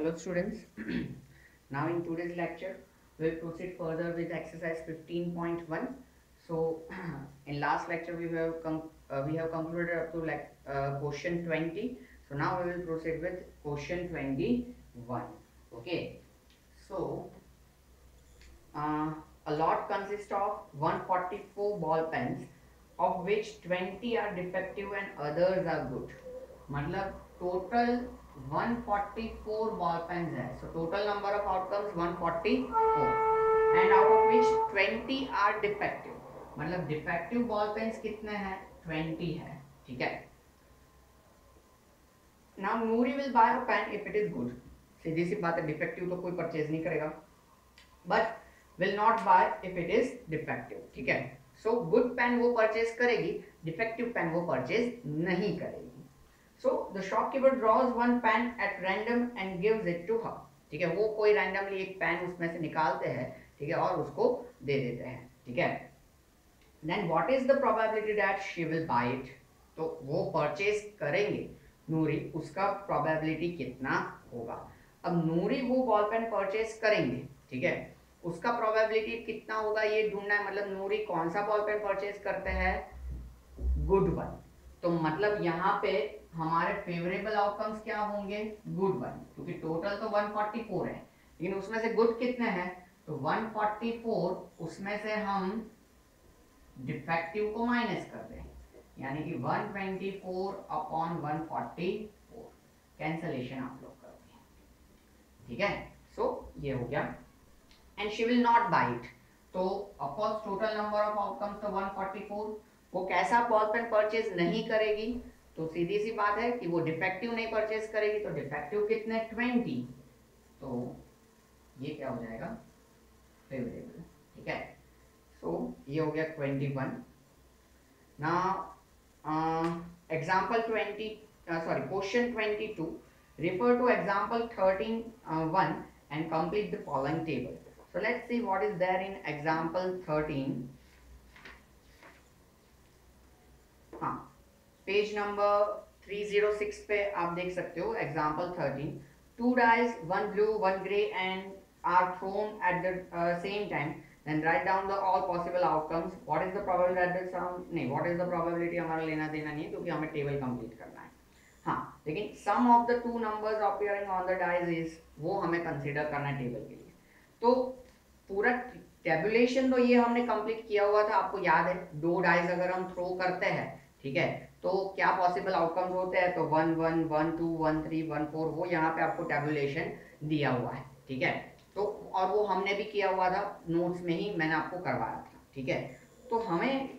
Hello students. Now in today's lecture we'll proceed further with exercise 15.1. So in last lecture we have concluded up to question 20. So now we will proceed with question 21. Okay. So uh, a lot consists of 144 ball pens, of which 20 are defective and others are good. मतलब total 144 ball pens है. So total number of outcomes 144 and out of which 20 are defective. मतलब defective ball pens कितने हैं? 20 है. ठीक है. Now Noori will buy a pen if it is good. सीधी सी बात है, डिफेक्टिव तो कोई परचेज नहीं करेगा, but will not buy if it is defective. ठीक है. सो गुड पेन वो परचेज करेगी, डिफेक्टिव पेन वो परचेज नहीं करेगी. So the shopkeeper draws one pen at random and gives it to her. ठीक है. वो कोई रैंडमली एक पेन उसमें से निकालते हैं. ठीक है. और उसको दे देते हैं. ठीक है. Then what is the probability that she will buy it? तो वो परचेज करेंगे नूरी, उसका प्रोबेबिलिटी कितना होगा? अब नूरी वो बॉल पेन परचेज करेंगे. ठीक है. उसका प्रोबेबिलिटी कितना होगा ये ढूंढना है. मतलब नूरी कौन सा बॉल पेन परचेज करते हैं? Good one. तो मतलब यहाँ पे हमारे फेवरेबल आउटकम्स क्या होंगे? Good one. क्योंकि टोटल तो 144 है, लेकिन उसमें से गुड कितने हैं? तो 144, उसमें से हम डिफेक्टिव को माइनस कर दें, यानी कि 124 अपॉन 144. कैंसलेशन आप लोग कर दें. ठीक है. सो ये हो गया. And she will not buy it. तो of course total number of outcomes तो 144. वो कैसा बॉल पेन परचेज नहीं करेगी? तो सीधी सी बात है कि वो डिफेक्टिव नहीं परचेज करेगी. तो डिफेक्टिव कितने? 20. तो ये क्या हो जाएगा? फेवरेबल. ठीक है. सो ये हो गया 21. Now example 20, sorry question 22. refer to example 13 1 and complete the following table. So let's see what is there in example 13. हाँ, पेज नंबर 306 पे आप देख सकते हो example 13. 2 dice, 1 blue, 1 gray and are thrown at the same time. Then write down the all possible outcomes. What is the probability that the sum, नहीं, what is the probability हमारा लेना देना नहीं है, क्योंकि हमें टेबल कंप्लीट करना है. हाँ, लेकिन sum of the two numbers appearing on the dice is, वो हमें कंसीडर करना है टेबल के लिए. तो पूरा टेबुलेशन तो ये हमने कंप्लीट किया हुआ था, आपको याद है. 2 डाइस अगर हम थ्रो करते हैं, ठीक है, तो क्या पॉसिबल आउटकम्स होते हैं? तो 1 1 1 2 1 3 1 4, वो यहाँ पे आपको टेबुलेशन दिया हुआ है. ठीक है. तो और वो हमने भी किया हुआ था, नोट्स में ही मैंने आपको करवाया था. ठीक है. तो हमें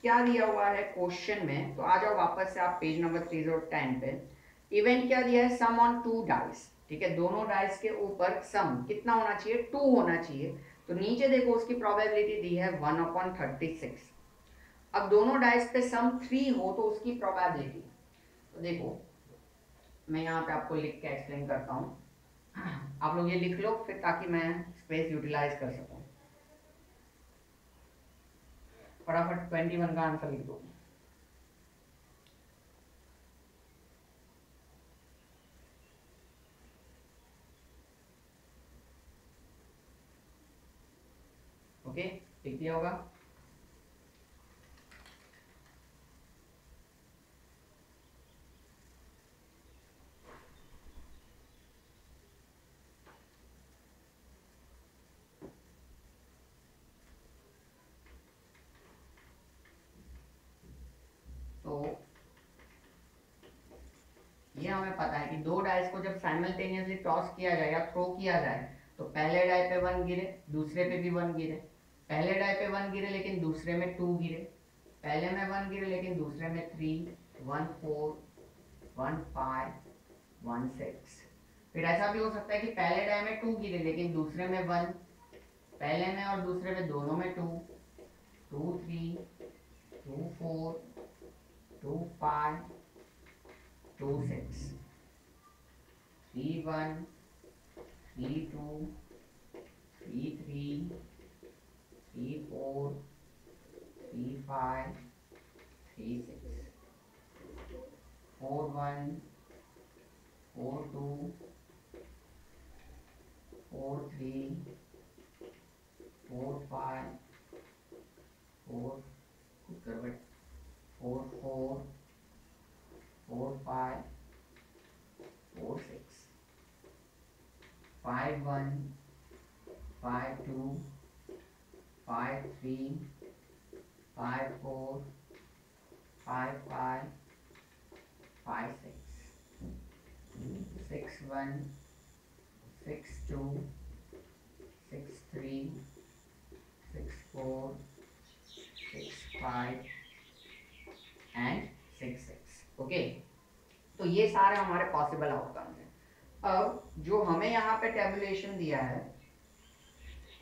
क्या दिया हुआ है क्वेश्चन में? तो आ जाओ वापस से आप पेज नंबर 310 पे. इवेंट क्या दिया है? सम ऑन 2 डाइस. ठीक है. दोनों डाइस के ऊपर सम कितना होना चाहिए? 2 होना चाहिए. तो नीचे देखो उसकी प्रोबेबिलिटी दी है 1/36. अब दोनों डाइस पे सम 3 हो तो उसकी प्रोबेबिलिटी, तो देखो मैं यहाँ पे आपको लिख के एक्सप्लेन करता हूँ. आप लोग ये लिख लो फिर, ताकि मैं स्पेस यूटिलाइज कर सकूँ. फटाफट 21 का आंसर लिख दो. ओके, लिख दिया होगा. तो ये हमें पता है कि 2 डाइस को जब साइमल्टेनियसली टॉस किया जाए या थ्रो किया जाए, तो पहले डाई पे 1 गिरे, दूसरे पे भी 1 गिरे. पहले डाई पे 1 गिरे लेकिन दूसरे में 2 गिरे. पहले में 1 गिरे लेकिन दूसरे में 3 1 4 1 5 1 6. फिर ऐसा भी हो सकता है कि पहले डाई में 2 गिरे लेकिन दूसरे में 1, पहले में और दूसरे में दोनों में 2 2 3 2 4 2 5 2 6 3 1 3 2 3 3 3 4 3 5 3 6 4 1 4 2 4 3 4 5 4 4 4 4 5 4 6 5 1 5 2 5 3 5 4 5 5 5 6 6 1 6 2 6 3 6 4 6 5 एंड 6 6। ओके, तो ये सारे हमारे पॉसिबल आउटकम्स हैं। अब जो हमें यहाँ पे टेबुलेशन दिया है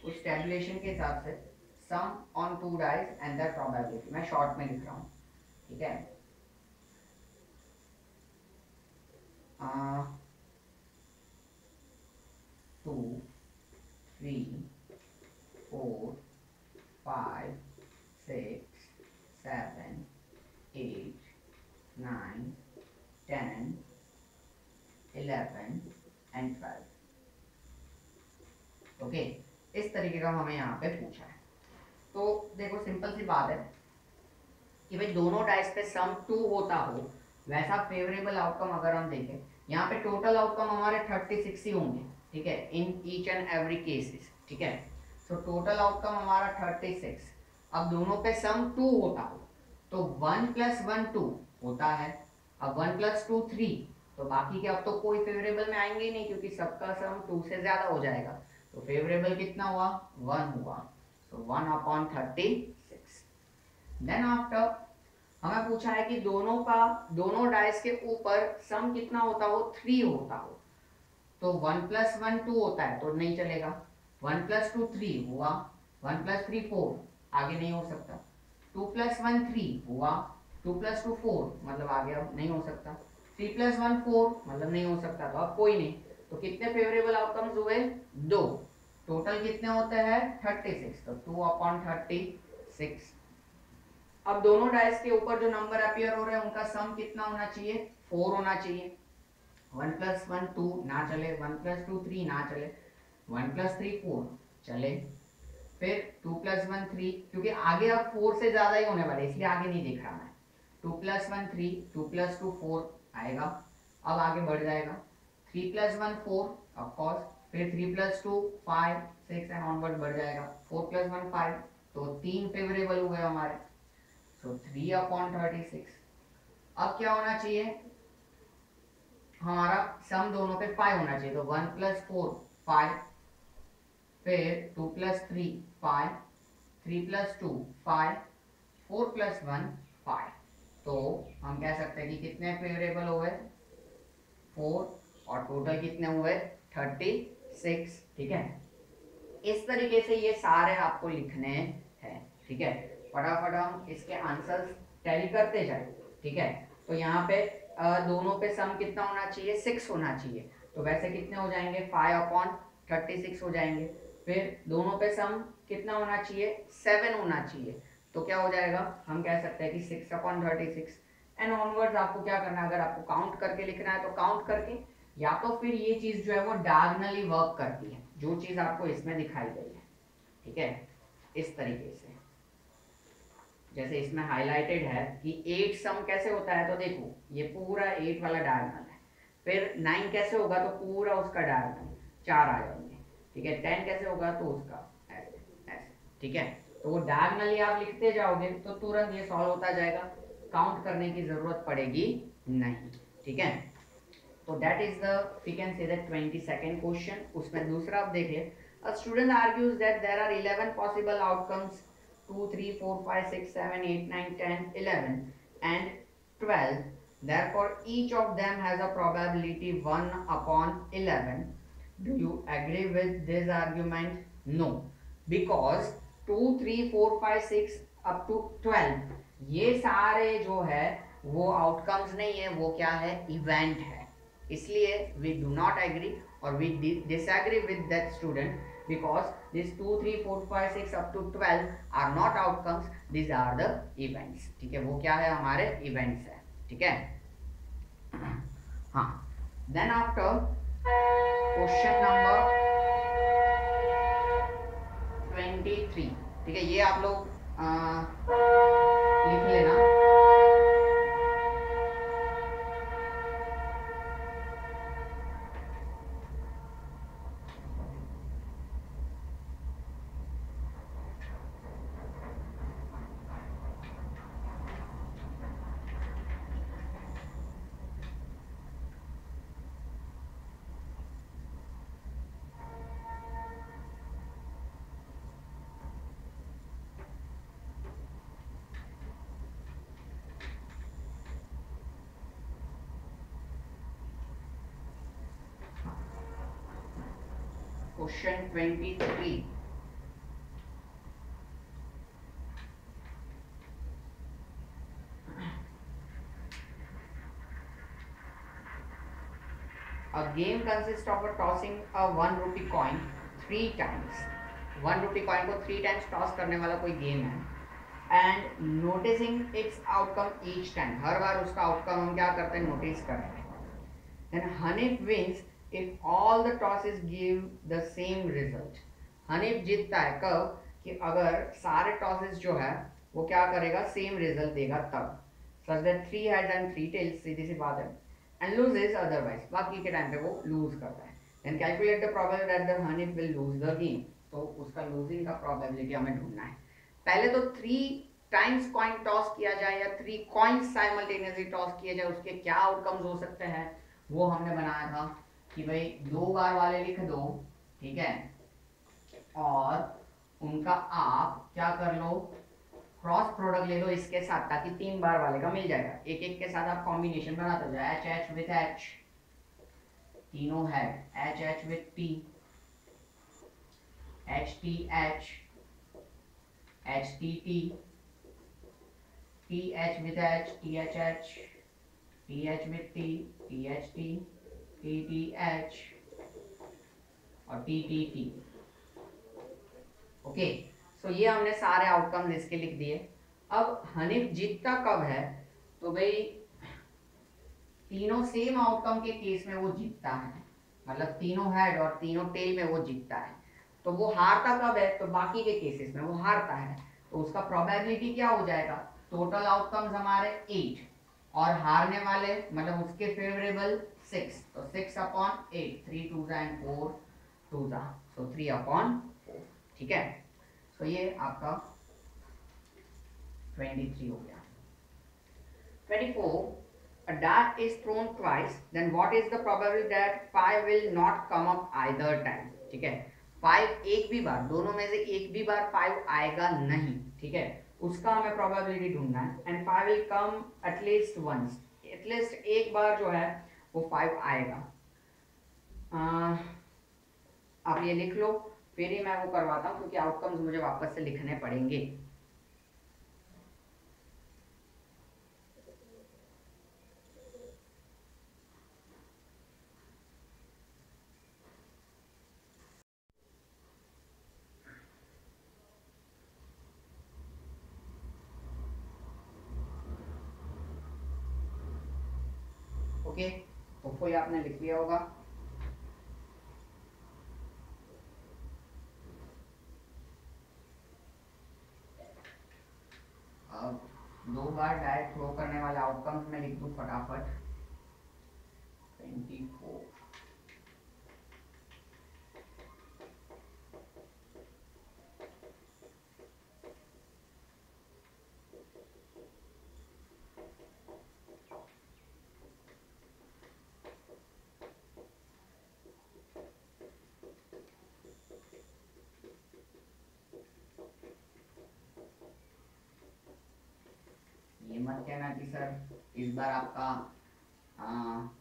उस टेबुलेशन के हिसाब से sum on 2 dice and the probability मैं शॉर्ट में लिख रहा हूँ, ठीक है। 2 3 4 5 6 7 8 9 10 11 एंड 12। ओके, इस तरीके का हमें यहाँ पे पूछा है। तो देखो सिंपल सी बात है कि भाई दोनों डाइस पे सम 2 होता हो, वैसा फेवरेबल आउटकम अगर हम देखें, यहाँ पे टोटल आउटकम हमारे 36 ही होंगे, ठीक है, in each and every cases, ठीक है। सो टोटल आउटकम हमारा 36। अब दोनों पे सम 2 होता हो तो 1 + 1 2 होता है। अब 1 + 2 3, तो बाकी के अब तो कोई फेवरेबल में आएंगे ही नहीं क्योंकि सबका सम 2 से ज्यादा हो जाएगा। तो फेवरेबल कितना हुआ? 1 हुआ। सो 1/36। देन आफ्टर हमें पूछा है कि दोनों डाइस के ऊपर सम कितना होता हो? 3 होता हो। तो 1 + 1 2 होता है तो नहीं चलेगा। 1 + 2 3 हुआ, 1 + 3 4, आगे नहीं हो सकता। 2 + 1 3 हुआ, 2 + 2 4, मतलब आगे अब नहीं हो सकता। 3 + 1 4, मतलब नहीं हो सकता, तो अब कोई नहीं। तो कितने फेवरेबल आउटकम्स हुए? 2। टोटल कितने होते हैं? 36। तो 2/36। अब दोनों डाइस के ऊपर जो नंबर अपीयर हो रहे हैं उनका सम कितना होना चाहिए? 4 होना चाहिए। 1 + 1 2 ना चले, 1 + 2 3 ना चले, 1 + 3 4 चले, फिर 2 + 1 3, क्योंकि आगे अब 4 से ज्यादा ही होने वाले इसलिए आगे नहीं देख रहा मैं। 2 + 1 3, 2 + 2 4 आएगा, अब आगे बढ़ जाएगा। 3 + 1 4 ऑफ कोर्स, फिर 3 + 2 5 6 एंड ऑनवर्ड बढ़ जाएगा। 4 + 1 5, तो 3 फेवरेबल हुए हमारे। सो 3/36। अब क्या होना चाहिए? हमारा सम दोनों पे 5 होना चाहिए, तो 1 + 4 5, फिर 2 + 3 5, 3 + 2 5, 4 + 1 5। तो हम कह सकते हैं कि कितने फेवरेबल हुए? 4, और टोटल कितने हुए? 36, ठीक है। इस तरीके से ये सारे आपको लिखने हैं, ठीक है। फटाफट हम इसके आंसर्स टैली करते जाए, ठीक है। तो यहाँ पे दोनों पे सम कितना होना चाहिए? 6 होना चाहिए, तो वैसे कितने हो जाएंगे? 5/36 हो जाएंगे। फिर दोनों पे सम कितना होना चाहिए? 7 होना चाहिए, तो क्या हो जाएगा? हम कह सकते हैं कि 6/36 एंड ऑनवर्ड्स। आपको क्या करना है, अगर आपको काउंट करके लिखना है तो काउंट करके, या तो फिर ये चीज जो है वो डायगोनली वर्क करती है, जो चीज आपको इसमें दिखाई गई है, ठीक है, इस तरीके से। जैसे इसमें हाईलाइटेड है कि 8 सम कैसे होता है, तो देखो ये पूरा 8 वाला डायगोनल है। फिर 9 कैसे होगा, तो पूरा उसका डायगोनल 4 आ जाएंगे, ठीक है। 10 कैसे होगा, तो उसका ऐसे ऐसे, ठीक है। तो वो डायगोनली आप लिखते जाओगे तो तुरंत ये सॉल्व होता जाएगा, काउंट करने की जरूरत पड़ेगी नहीं, ठीक है। तो that is the we can say that 22nd question. उसमें दूसरा आप देख ले, a student argues that there are 11 possible outcomes 2 3 4 5 6 7 8 9 10 11 and 12, therefore each of them has a probability 1/11. Do you agree with this argument? No, because 2 3 4 5 6 up to 12 ये सारे जो है वो आउटकम्स नहीं है, वो क्या है? इवेंट है। इसलिए we do not agree or we disagree with that student, because these 2 3 4 5 6 up to 12 are not outcomes, these are the events, ठीक है। वो क्या है? हमारे events है, ठीक है। हाँ, then after question number 23, ठीक है, ये आप लोग लिख लेना। Question 23, A game consists of a tossing a 1 rupee coin 3 times. 1 rupee coin को 3 times टॉस करने वाला कोई गेम है and noticing its outcome each time, हर बार उसका आउटकम हम क्या करते हैं, नोटिस करते हैं। Then Hanif wins if all the tosses give the same result. Hanif जीतता है कब, कि अगर सारे टॉसेस जो है वो क्या करेगा, सेम रिजल्ट देगा तब। Such that 3 heads and 3 tails, सीधी सी बात है। एंड लूजेस अदरवाइज, बाकी के टाइम पे वो लूज करता है। Then calculate the probability that the Hanif will lose the game, तो उसका लूजिंग का प्रोबेबिलिटी हमें ढूंढना है। पहले तो 3 टाइम्स कॉइन टॉस किया जाए या 3 कॉइन्स साइमल्टेनियसली टॉस किए जाए, उसके क्या आउटकम्स हो सकते हैं वो हमने बनाया था कि भाई 2 बार वाले लिख दो, ठीक है, और उनका आप क्या कर लो, क्रॉस प्रोडक्ट ले लो इसके साथ, ताकि 3 बार वाले का मिल जाएगा। एक एक के साथ आप कॉम्बिनेशन बनाते जाओ, एच एच विथ एच, तीनों है, H H with T, H T H, H T T, T H with H, T H H, T H with T H T H और टी टी। ओके, सो ये हमने सारे outcomes इसके लिख दिए। अब हनीफ जीतता कब है, तो भाई तीनों सेम आउटकम के केस में वो जीतता है, मतलब तीनों हेड और तीनों टेल में वो जीतता है। तो वो हारता कब है, तो बाकी के केसेस में वो हारता है, तो उसका प्रोबेबिलिटी क्या हो जाएगा, टोटल आउटकम्स हमारे 8 और हारने वाले मतलब उसके फेवरेबल 6, तो 6 अपॉन 8, 3 2 एंड 4 2 सो 3 अपॉन 4, ठीक है। सो ये आपका 23 हो गया। 24, a dart is thrown twice, then what is the probability that 5 will not come up either time, ठीक है। 5 एक भी बार, दोनों में से एक भी बार 5 आएगा नहीं, ठीक है, उसका हमें प्रोबेबिलिटी ढूंढना है। And 5 will come at least once, at least एक बार जो है वो 5 आएगा। आप ये लिख लो, फिर ही मैं वो करवाता हूँ, क्योंकि आउटकम्स मुझे वापस से लिखने पड़ेंगे। ओके, होपफुली आपने लिख लिया होगा। अब 2 बार डायरेक्ट थ्रो करने वाले आउटकम्स में लिख दूं फटाफट। 24, ये मत कहना कि सर इस बार आपका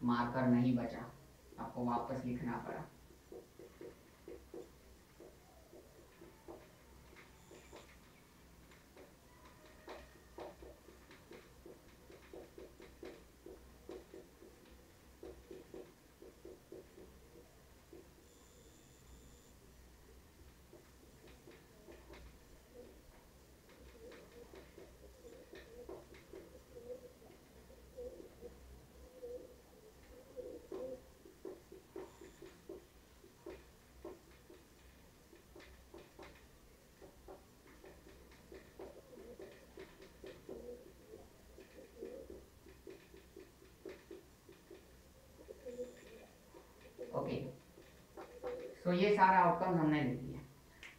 मार्कर नहीं बचा, आपको वापस लिखना पड़ा। सो ये सारे आउटकम्स हमने लिख दिए।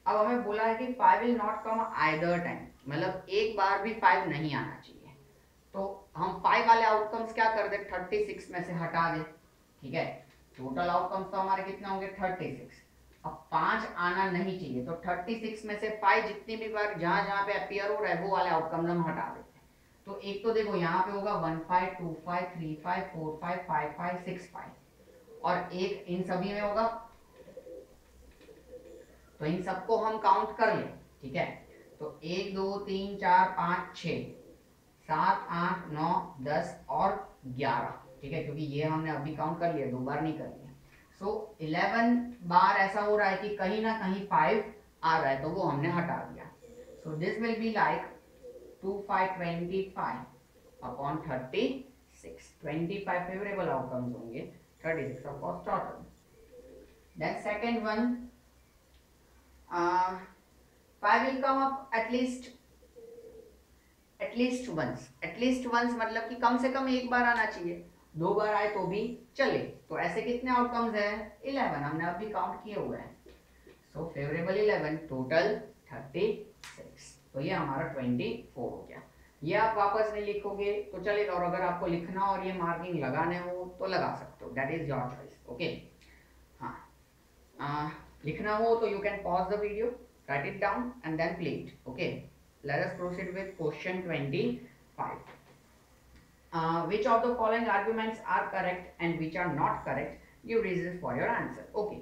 अब हमें बोला है कि 5 will not come either time, मतलब एक बार भी 5 नहीं आना चाहिए। तो हम 5 वाले आउटकम्स क्या कर दे, 36 में से हटा दे, ठीक है। टोटल आउटकम्स तो हमारे कितने होंगे, 36। अब 5 आना नहीं चाहिए, तो 36 में से 5 जितनी भी बार जहां जहां पे अपीयर हो रहा है वो वाले आउटकम्स हम हटा देते हैं। तो एक तो देखो यहाँ पे होगा 1 5 2 5 3 5 4 5 5 5 6 5, और एक इन सभी में होगा, तो इन सबको हम काउंट कर लें, ठीक है। तो 1 2 3 4 5 6 7 8 9 10 और 11, ठीक है, क्योंकि ये हमने अभी काउंट कर लिया, 2 बार नहीं कर लिया। सो 11 बार ऐसा हो रहा है कि कहीं ना कहीं 5 आ रहा है, तो वो हमने हटा दिया। So this will be like 2 5 25 upon 36, 25 favourable outcomes होंगे, 36 ऑफ कोर्स टोटल। Then second one, 5 will come up at least once, मतलब कि कम से कम एक बार आना चाहिए, 2 बार आए तो भी चले। तो ऐसे कितने आउटकम्स हैं, 11, हमने अभी काउंट किए हुए हैं। सो फेवरेबल 11, टोटल 36, तो ये हमारा 24 हो गया। ये आप वापस नहीं लिखोगे तो चलेगा, और अगर आपको लिखना और ये मार्किंग लगाने हो तो लगा सकते हो, that is your choice, okay. हाँ, लिखना हो तो you can pause the video, write it down and then play it, okay. Let us proceed with question 25. Which of the following arguments are correct and which are not correct? Give reasons for your answer, okay.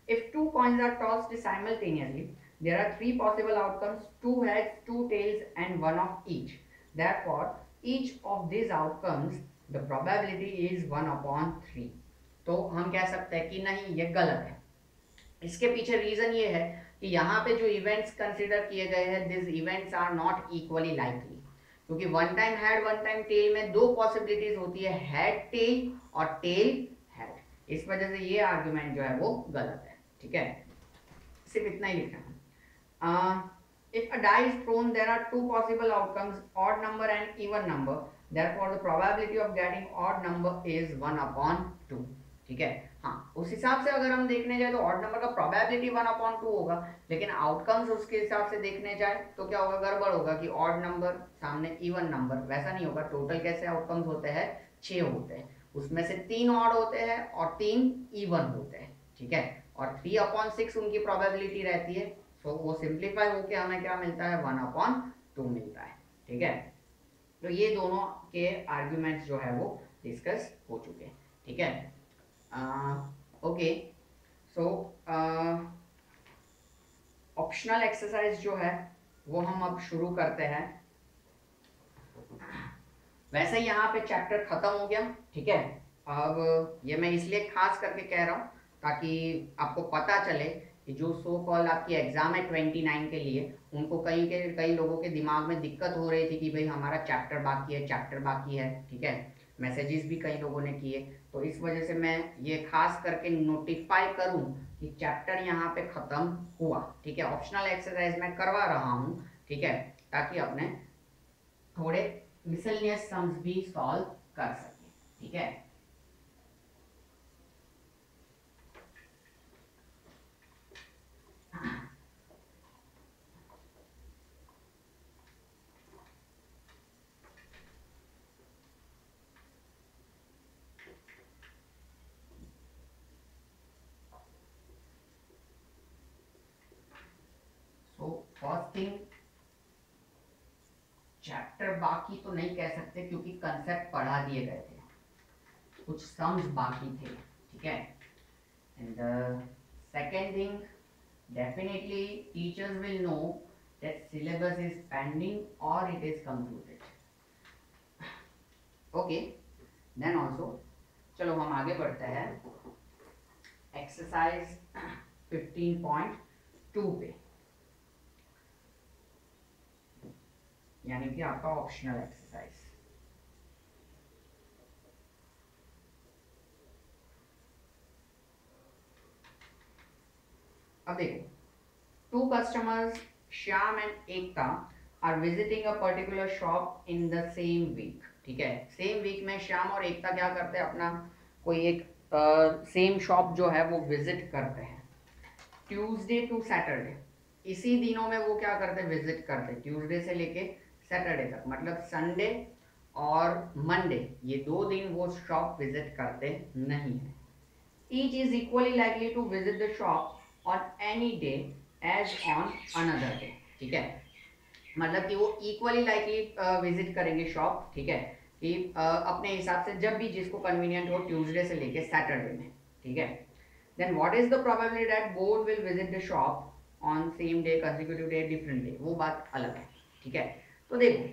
If two coins are tossed simultaneously, there are 3 possible outcomes, 2 heads, 2 tails and 1 of each. Therefore, each of these outcomes, the probability is 1/3. तो हम कह सकते हैं कि नहीं, ये गलत है। इसके पीछे रीजन ये है कि यहाँ पे जो इवेंट्स कंसीडर किए गए हैं, this events are not equally likely, क्योंकि one time head one time tail में 2 पॉसिबिलिटीज होती है, हेड टेल और टेल हेड। इस वजह से ये आर्गुमेंट जो है वो गलत है, ठीक है। सिर्फ इतना ही लिखना है। If a die is thrown, there are 2 possible outcomes, odd number and even number, therefore the probability of getting odd number is 1/2, ठीक है। हाँ, उस हिसाब से अगर हम देखने जाए तो ऑड नंबर का प्रोबेबिलिटी 1/2 होगा, लेकिन आउटकम्स उसके हिसाब से देखने जाए तो क्या होगा, गड़बड़ होगा कि ऑड नंबर सामने इवन नंबर, वैसा नहीं होगा। टोटल कैसे आउटकम्स होते हैं, 6 होते हैं, उसमें से 3 ऑड होते हैं और 3 इवन होते हैं, ठीक है। और 3/6 उनकी प्रोबेबिलिटी रहती है, तो वो सिंप्लीफाई होके हमें क्या मिलता है, 1/2 मिलता है, ठीक है। तो ये दोनों के आर्ग्यूमेंट्स जो है वो डिस्कस हो चुके हैं, ठीक है। ओके, सो ऑप्शनल एक्सरसाइज जो है वो हम अब शुरू करते हैं। वैसे यहाँ पे चैप्टर खत्म हो गया, ठीक है। अब ये मैं इसलिए खास करके कह रहा हूँ ताकि आपको पता चले कि जो सो कॉल आपकी एग्जाम है 29 के लिए, उनको कई लोगों के दिमाग में दिक्कत हो रही थी कि भाई हमारा चैप्टर बाकी है, ठीक है। मैसेजेस भी कई लोगों ने किए, तो इस वजह से मैं ये खास करके नोटिफाई करूं कि चैप्टर यहाँ पे खत्म हुआ, ठीक है। ऑप्शनल एक्सरसाइज मैं करवा रहा हूँ, ठीक है, ताकि अपने थोड़े मिसलेनियस सम्स भी सॉल्व कर सके, ठीक है। फर्स्ट थिंग, चैप्टर बाकी तो नहीं कह सकते क्योंकि कंसेप्ट पढ़ा दिए गए थे, कुछ सम्स बाकी थे, ठीक है। And second thing, definitely teachers will know that syllabus is pending और it is concluded, okay. Then also चलो हम आगे बढ़ते हैं एक्सरसाइज 15.2 पे, यानी कि आपका ऑप्शनल एक्सरसाइज। अब देखो, 2 customers, Shyam and Ekta, are visiting a particular shop in the same week, ठीक है। सेम वीक में श्याम और एकता क्या करते हैं, अपना कोई एक सेम शॉप जो है वो विजिट करते हैं। ट्यूसडे टू सैटरडे, इसी दिनों में वो क्या करते विजिट करते, ट्यूसडे से लेके सैटरडे तक, मतलब संडे और मंडे ये 2 दिन वो शॉप विजिट करते नहीं है। Each is equally likely to visit the shop on any day as on another day, ठीक है, मतलब कि वो इक्वली लाइकली विजिट करेंगे शॉप, ठीक है, कि अपने हिसाब से जब भी जिसको कन्वीनियंट हो ट्यूसडे से लेके सैटरडे में, ठीक है। Then what is the probability that both will visit the shop on same day, consecutive day, different day, वो बात अलग है, ठीक है। तो देखो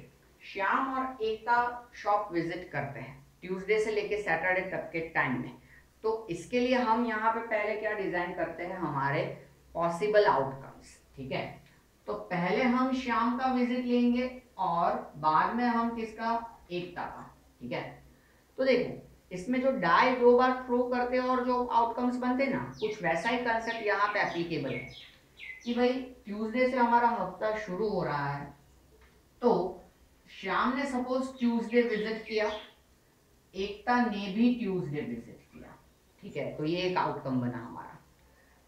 श्याम और एकता शॉप विजिट करते हैं ट्यूसडे से लेके सैटरडे तक के टाइम में, तो इसके लिए हम यहाँ पे पहले क्या डिजाइन करते हैं, हमारे पॉसिबल आउटकम्स, ठीक है। तो पहले हम श्याम का विजिट लेंगे और बाद में हम किसका, एकता का, ठीक है। तो देखो इसमें जो डाई 2 बार थ्रो करते हैं और जो आउटकम्स बनते हैं ना, कुछ वैसा ही कंसेप्ट यहाँ पे एप्लीकेबल है कि भाई ट्यूसडे से हमारा हफ्ता शुरू हो रहा है, तो श्याम ने सपोज ट्यूसडे विजिट किया, एकता ने भी ट्यूसडे विजिट किया, ठीक है, तो ये एक आउटकम बना हमारा।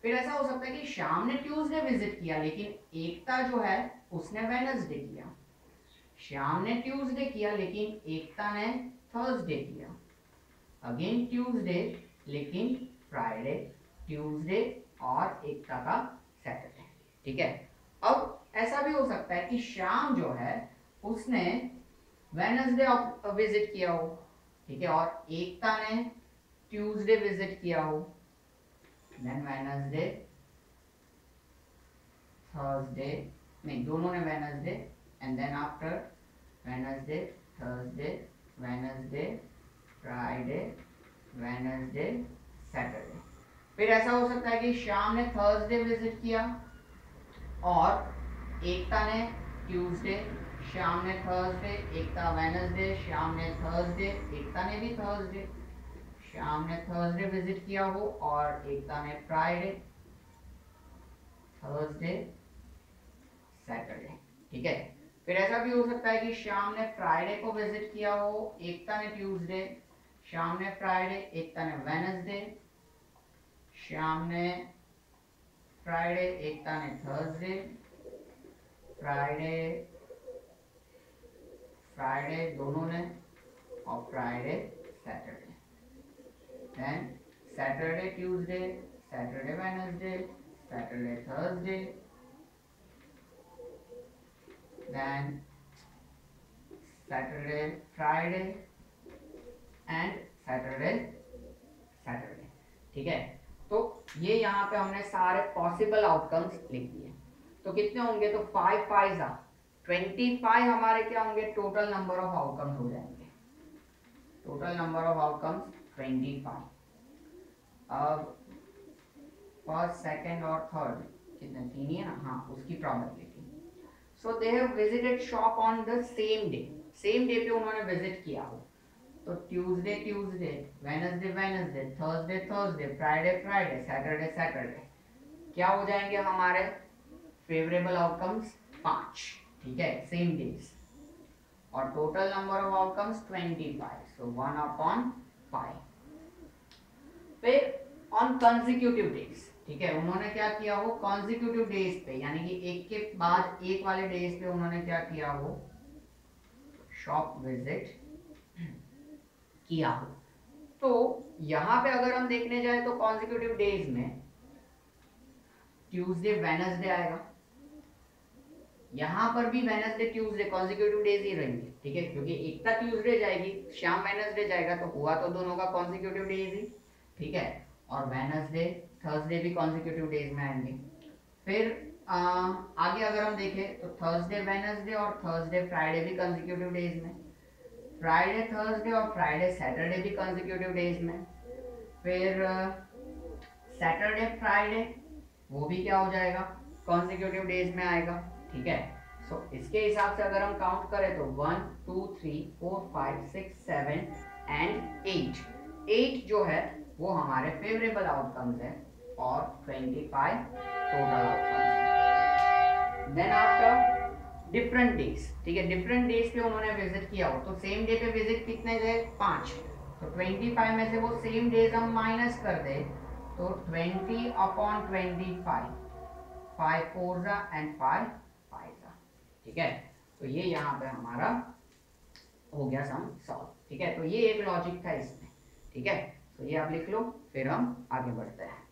फिर ऐसा हो सकता है कि श्याम ने ट्यूसडे विजिट किया लेकिन एकता जो है उसने वेडनेसडे किया, श्याम ने ट्यूसडे किया लेकिन एकता ने थर्सडे किया, अगेन ट्यूसडे लेकिन फ्राइडे, ट्यूसडे और एकता का सैटरडे, ठीक है। अब ऐसा भी हो सकता है कि श्याम जो है उसने वेडनेसडे विजिट किया हो, ठीक है, और एकता ने ट्यूसडे विजिट किया हो, देन वेडनेसडे, थर्सडे, नहीं दोनों ने Wednesday, and then after Wednesday, Thursday, Wednesday, Friday, Wednesday, Saturday. फिर ऐसा हो सकता है कि श्याम ने थर्सडे विजिट किया और एकता ने ट्यूसडे, श्याम ने थर्सडे, एकता वेडनेसडे, श्याम ने थर्सडे, एकता ने भी थर्सडे, श्याम ने थर्सडे विजिट किया हो और एकता ने फ्राइडे, थर्सडे, सैटरडे, ठीक है। फिर ऐसा भी हो सकता है कि श्याम ने फ्राइडे को विजिट किया हो, एकता ने ट्यूसडे, श्याम ने फ्राइडे, एकता ने वेडनेसडे, श्याम ने फ्राइडे, एकता ने थर्सडे, फ्राइडे, फ्राइडे दोनों ने, और Friday, Saturday, then Saturday Tuesday, Saturday Wednesday, Saturday Thursday, then Saturday Friday and Saturday Saturday, ठीक है। तो ये यहाँ पे हमने सारे पॉसिबल आउटकम्स लिख दिए। तो कितने होंगे, तो 5 5 25 हमारे क्या होंगे, टोटल नंबर ऑफ आउटकम्स हो जाएंगे, टोटल नंबर ऑफ आउटकम्स 25। अब फर्स्ट, सेकंड और थर्ड कितने, 3 ही है ना, हाँ, उसकी probability. So they have visited shop on the same day, same day पे उन्होंने विजिट किया हो, तो Tuesday Tuesday, Wednesday Wednesday, Thursday Thursday, Friday Friday, Saturday Saturday, क्या हो जाएंगे हमारे फेवरेबल आउटकम्स 5, ठीक है, सेम डेज, और टोटल नंबर ऑफ आउटकम्स 25, सो 1/5। फिर ऑन कंसेक्यूटिव डेज, ठीक है, उन्होंने क्या किया हो कॉन्जिक्यूटिव डेज पे, यानी कि एक के बाद एक वाले डेज पे उन्होंने क्या किया हो, शॉप विजिट किया हो। तो यहां पे अगर हम देखने जाए तो कॉन्जिक्यूटिव डेज में ट्यूसडे वेडनेसडे आएगा, यहां पर भी वेडनेसडे ट्यूसडे कॉन्जिक्यूटिव डेज ही रहेंगे, ठीक है, क्योंकि एकता ट्यूसडे जाएगी, श्याम वेडनेसडे जाएगा, तो हुआ तो दोनों का कॉन्जिक्यूटिव डेज ही, ठीक है, और वेडनेसडे थर्सडे भी कॉन्जिक्यूटिव डेज में आएंगे। फिर आगे अगर हम देखें तो थर्सडे वेडनेसडे और थर्सडे फ्राइडे भी कॉन्जिक्यूटिव डेज में, फ्राइडे थर्सडे और फ्राइडे सैटरडे भी कॉन्जिक्यूटिव डेज में, फिर सैटरडे फ्राइडे वो भी क्या हो जाएगा, कॉन्जिक्यूटिव डेज में आएगा, ठीक है। सो इसके हिसाब से अगर हम काउंट करें तो 1 2 3 4 5 6 7 एंड 8 जो है वो हमारे फेवरेबल आउटकम्स है और 25 टोटल आउटकम्स है। देन आफ्टर डिफरेंट डेज, ठीक है, डिफरेंट डेज पे उन्होंने विजिट किया हो, तो सेम डे पे विजिट कितने गए, 5, तो 25 में से वो सेम डेज हम माइनस कर दे तो 20/25, 5 4 एंड 5 5, ठीक है। तो ये यहाँ पे हमारा हो गया सम सॉल्व, ठीक है। तो ये एक लॉजिक था इसमें, ठीक है। तो ये आप लिख लो, फिर हम आगे बढ़ते हैं।